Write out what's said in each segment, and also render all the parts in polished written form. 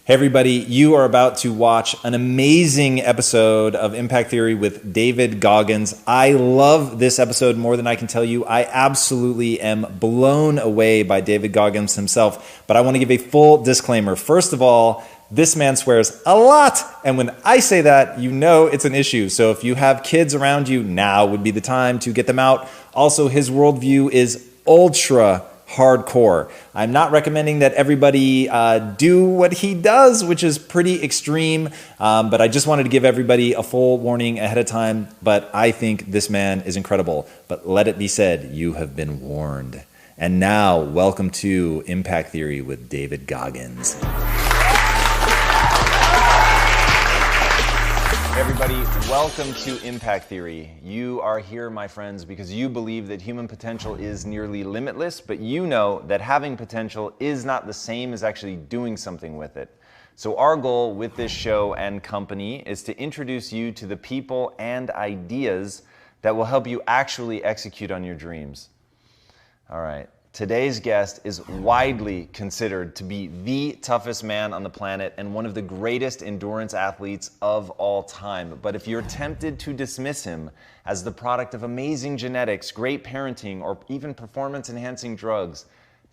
Hey everybody, you are about to watch an amazing episode of Impact Theory with David Goggins. I love this episode more than I can tell you. I absolutely am blown away by David Goggins himself, but I want to give a full disclaimer. First of all, this man swears a lot, and when I say that, you know it's an issue. So if you have kids around you, now would be the time to get them out. Also, his worldview is ultra hardcore. I'm not recommending that everybody do what he does, which is pretty extreme, but I just wanted to give everybody a full warning ahead of time. But I think this man is incredible. But let it be said, you have been warned. And now, welcome to Impact Theory with David Goggins. Everybody, welcome to Impact Theory. You are here, my friends, because you believe that human potential is nearly limitless, but you know that having potential is not the same as actually doing something with it. So our goal with this show and company is to introduce you to the people and ideas that will help you actually execute on your dreams. All right. Today's guest is widely considered to be the toughest man on the planet and one of the greatest endurance athletes of all time. But if you're tempted to dismiss him as the product of amazing genetics, great parenting, or even performance-enhancing drugs,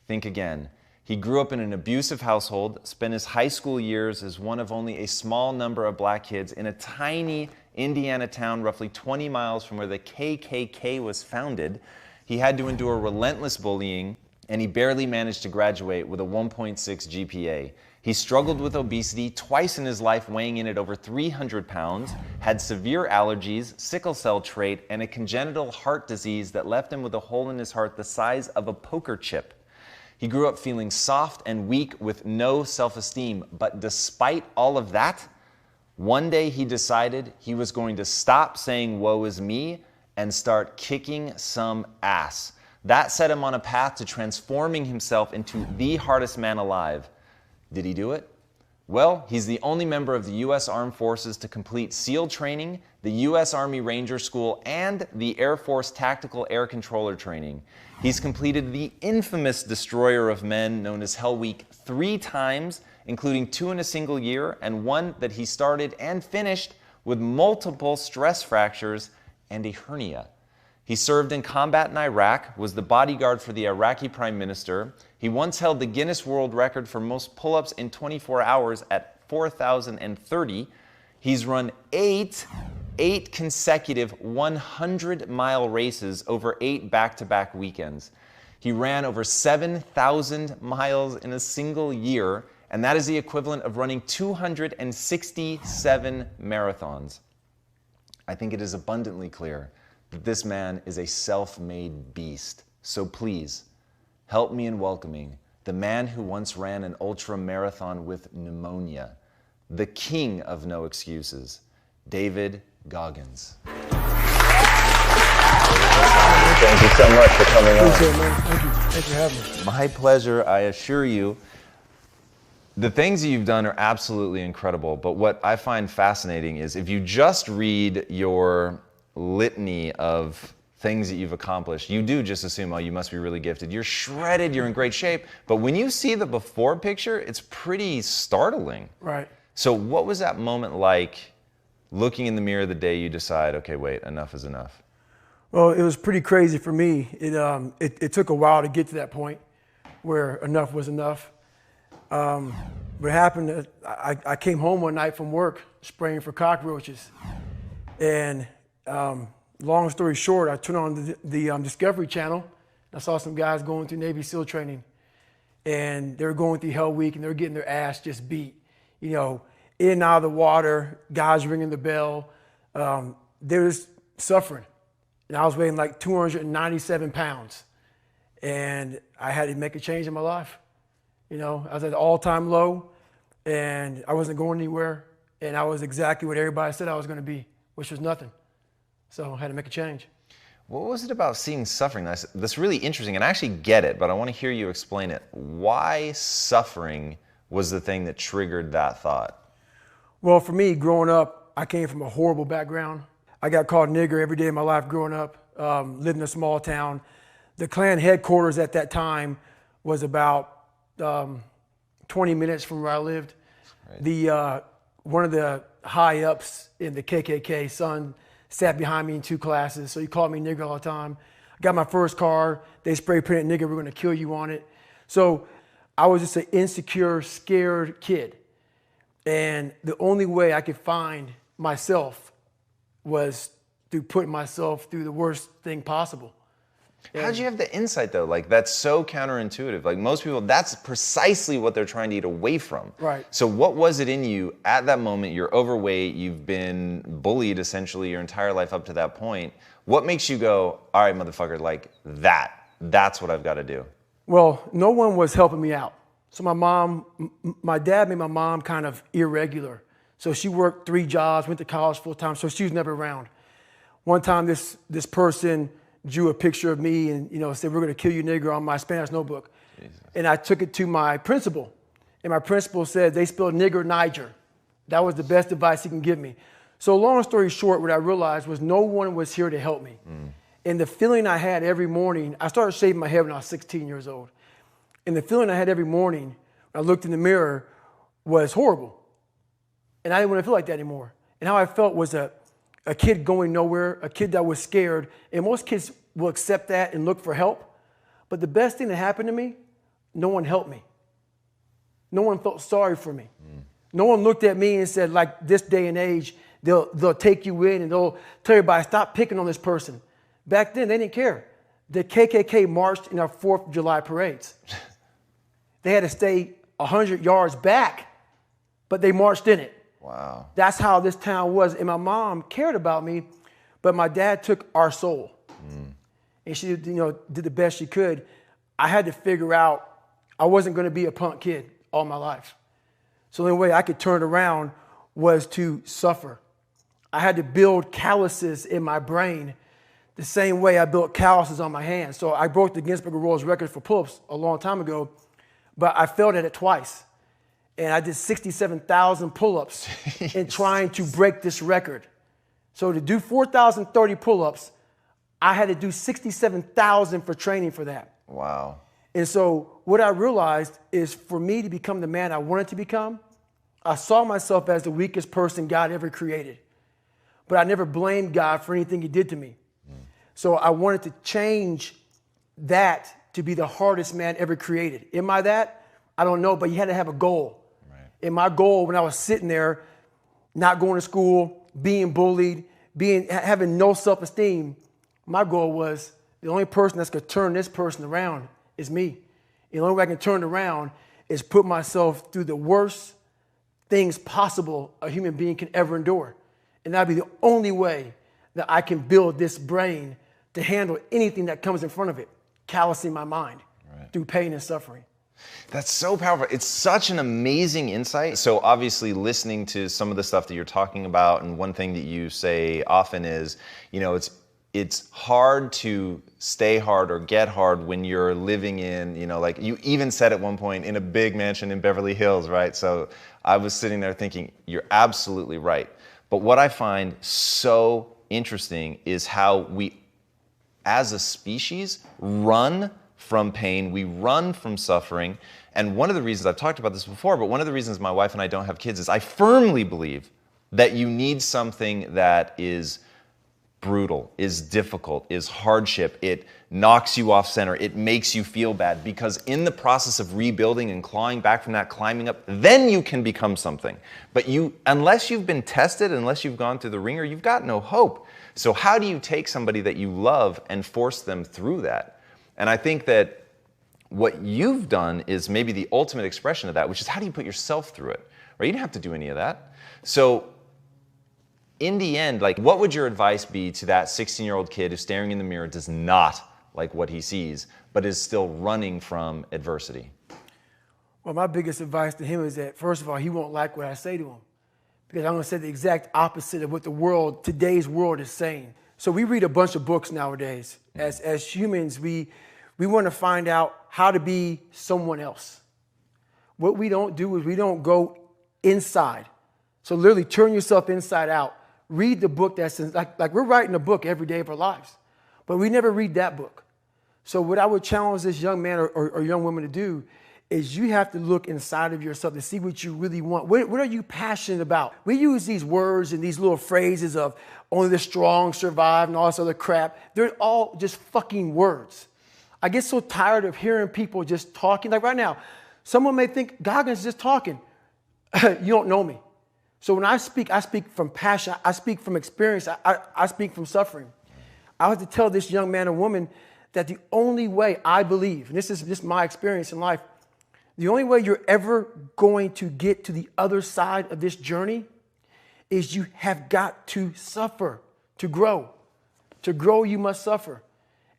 think again. He grew up in an abusive household, spent his high school years as one of only a small number of black kids in a tiny Indiana town roughly 20 miles from where the KKK was founded. He had to endure relentless bullying, and he barely managed to graduate with a 1.6 GPA. He struggled with obesity twice in his life, weighing in at over 300 pounds, had severe allergies, sickle cell trait, and a congenital heart disease that left him with a hole in his heart the size of a poker chip. He grew up feeling soft and weak with no self-esteem, but despite all of that, one day he decided he was going to stop saying "woe is me" and start kicking some ass. That set him on a path to transforming himself into the hardest man alive. Did he do it? Well, he's the only member of the U.S. Armed Forces to complete SEAL training, the U.S. Army Ranger School, and the Air Force Tactical Air Controller training. He's completed the infamous Destroyer of Men, known as Hell Week, 3 times, including 2 in a single year, and one that he started and finished with multiple stress fractures and a hernia. He served in combat in Iraq, was the bodyguard for the Iraqi Prime Minister. He once held the Guinness World Record for most pull-ups in 24 hours at 4,030. He's run eight consecutive 100-mile races over 8 back-to-back weekends. He ran over 7,000 miles in a single year, and that is the equivalent of running 267 marathons. I think it is abundantly clear that this man is a self-made beast. So please, help me in welcoming the man who once ran an ultra marathon with pneumonia, the king of no excuses, David Goggins. Thank you so much for coming on. Appreciate it, man. Thank you. Thanks for having me. My pleasure, I assure you. The things that you've done are absolutely incredible, but what I find fascinating is if you just read your litany of things that you've accomplished, you do just assume, oh, you must be really gifted. You're shredded, you're in great shape. But when you see the before picture, it's pretty startling. Right. So what was that moment like looking in the mirror the day you decide, okay, wait, enough is enough? Well, it was pretty crazy for me. It took a while to get to that point where enough was enough. What happened, I came home one night from work spraying for cockroaches. And long story short, I turned on the Discovery Channel. I saw some guys going through Navy SEAL training. And they were going through Hell Week and they were getting their ass just beat. You know, in and out of the water, guys ringing the bell. They were just suffering. And I was weighing like 297 pounds. And I had to make a change in my life. You know, I was at an all-time low, and I wasn't going anywhere, and I was exactly what everybody said I was going to be, which was nothing. So I had to make a change. What was it about seeing suffering that's really interesting? And I actually get it, but I want to hear you explain it. Why suffering was the thing that triggered that thought? Well, for me, growing up, I came from a horrible background. I got called nigger every day of my life growing up, lived in a small town. The Klan headquarters at that time was about 20 minutes from where I lived. One of the high ups in the KKK, son, sat behind me in 2 classes, so he called me nigger all the time. I got my first car, they spray painted nigger, we're gonna kill you on it. So I was just an insecure, scared kid. And the only way I could find myself was through putting myself through the worst thing possible. How'd you have the insight though? Like that's so counterintuitive. Like most people, that's precisely what they're trying to eat away from. Right. So what was it in you at that moment? You're overweight, you've been bullied essentially your entire life up to that point. What makes you go, all right, motherfucker, like that's what I've got to do? Well, no one was helping me out. So my dad made my mom kind of irregular. So she worked 3 jobs, went to college full time, so she was never around. One time this person drew a picture of me and said, we're gonna kill you nigger on my Spanish notebook. Jesus. And I took it to my principal. And my principal said, they spelled nigger Niger. That was the best advice he can give me. So long story short, what I realized was no one was here to help me. And the feeling I had every morning, I started shaving my head when I was 16 years old. And the feeling I had every morning when I looked in the mirror was horrible. And I didn't want to feel like that anymore. And how I felt was a kid going nowhere, a kid that was scared. And most kids will accept that and look for help. But the best thing that happened to me, no one helped me. No one felt sorry for me. No one looked at me and said, like this day and age, they'll take you in and they'll tell everybody, stop picking on this person. Back then, they didn't care. The KKK marched in our 4th of July parades. They had to stay 100 yards back, but they marched in it. Wow. That's how this town was. And my mom cared about me, but my dad took our soul. And she did the best she could. I had to figure out I wasn't going to be a punk kid all my life. So the only way I could turn it around was to suffer. I had to build calluses in my brain the same way I built calluses on my hands. So I broke the Guinness Book of World Records for pull-ups a long time ago, but I failed at it twice. And I did 67,000 pull-ups in trying to break this record. So to do 4,030 pull-ups, I had to do 67,000 for training for that. Wow. And so what I realized is for me to become the man I wanted to become, I saw myself as the weakest person God ever created. But I never blamed God for anything he did to me. So I wanted to change that to be the hardest man ever created. Am I that? I don't know, but you had to have a goal. Right. And my goal when I was sitting there, not going to school, being bullied, having no self-esteem, my goal was the only person that's going to turn this person around is me. And the only way I can turn it around is put myself through the worst things possible a human being can ever endure. And that'd be the only way that I can build this brain to handle anything that comes in front of it, callousing my mind through pain and suffering. That's so powerful. It's such an amazing insight. So obviously listening to some of the stuff that you're talking about, and one thing that you say often is, it's hard to stay hard or get hard when you're living in, like you even said at one point, in a big mansion in Beverly Hills, right? So I was sitting there thinking, you're absolutely right. But what I find so interesting is how we, as a species, run from pain, we run from suffering. And one of the reasons, I've talked about this before, but one of the reasons my wife and I don't have kids is I firmly believe that you need something that is brutal, is difficult, is hardship. It knocks you off center. It makes you feel bad, because in the process of rebuilding and clawing back from that, climbing up, then you can become something. But unless you've been tested, unless you've gone through the ringer, you've got no hope. So how do you take somebody that you love and force them through that? And I think that what you've done is maybe the ultimate expression of that, which is how do you put yourself through it, right? You didn't have to do any of that. So in the end, like, what would your advice be to that 16-year-old kid who's staring in the mirror, does not like what he sees, but is still running from adversity? Well, my biggest advice to him is that, first of all, he won't like what I say to him, because I'm going to say the exact opposite of what today's world is saying. So we read a bunch of books nowadays. As humans, we want to find out how to be someone else. What we don't do is we don't go inside. So literally turn yourself inside out. Read the book that's like we're writing a book every day of our lives, but we never read that book. So what I would challenge this young man or young woman to do is you have to look inside of yourself to see what you really want. What are you passionate about? We use these words and these little phrases of only the strong survive and all this other crap. They're all just fucking words. I get so tired of hearing people just talking. Like right now, someone may think Goggins is just talking. You don't know me. So when I speak from passion. I speak from experience. I speak from suffering. I have to tell this young man or woman that the only way I believe, and this is my experience in life, the only way you're ever going to get to the other side of this journey is you have got to suffer to grow. To grow, you must suffer.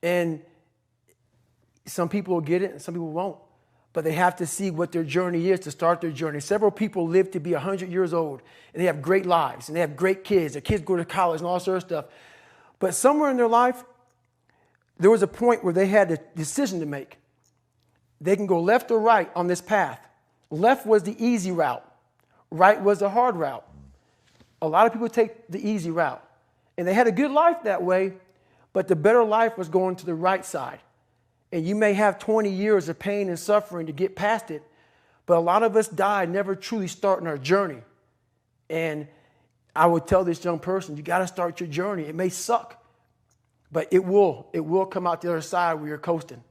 And some people will get it and some people won't. But they have to see what their journey is to start their journey. Several people live to be 100 years old, and they have great lives, and they have great kids. Their kids go to college and all sorts of stuff. But somewhere in their life, there was a point where they had a decision to make. They can go left or right on this path. Left was the easy route. Right was the hard route. A lot of people take the easy route. And they had a good life that way, but the better life was going to the right side. And you may have 20 years of pain and suffering to get past it, but a lot of us die never truly starting our journey. And I would tell this young person, you got to start your journey. It may suck, but it will come out the other side where you're coasting.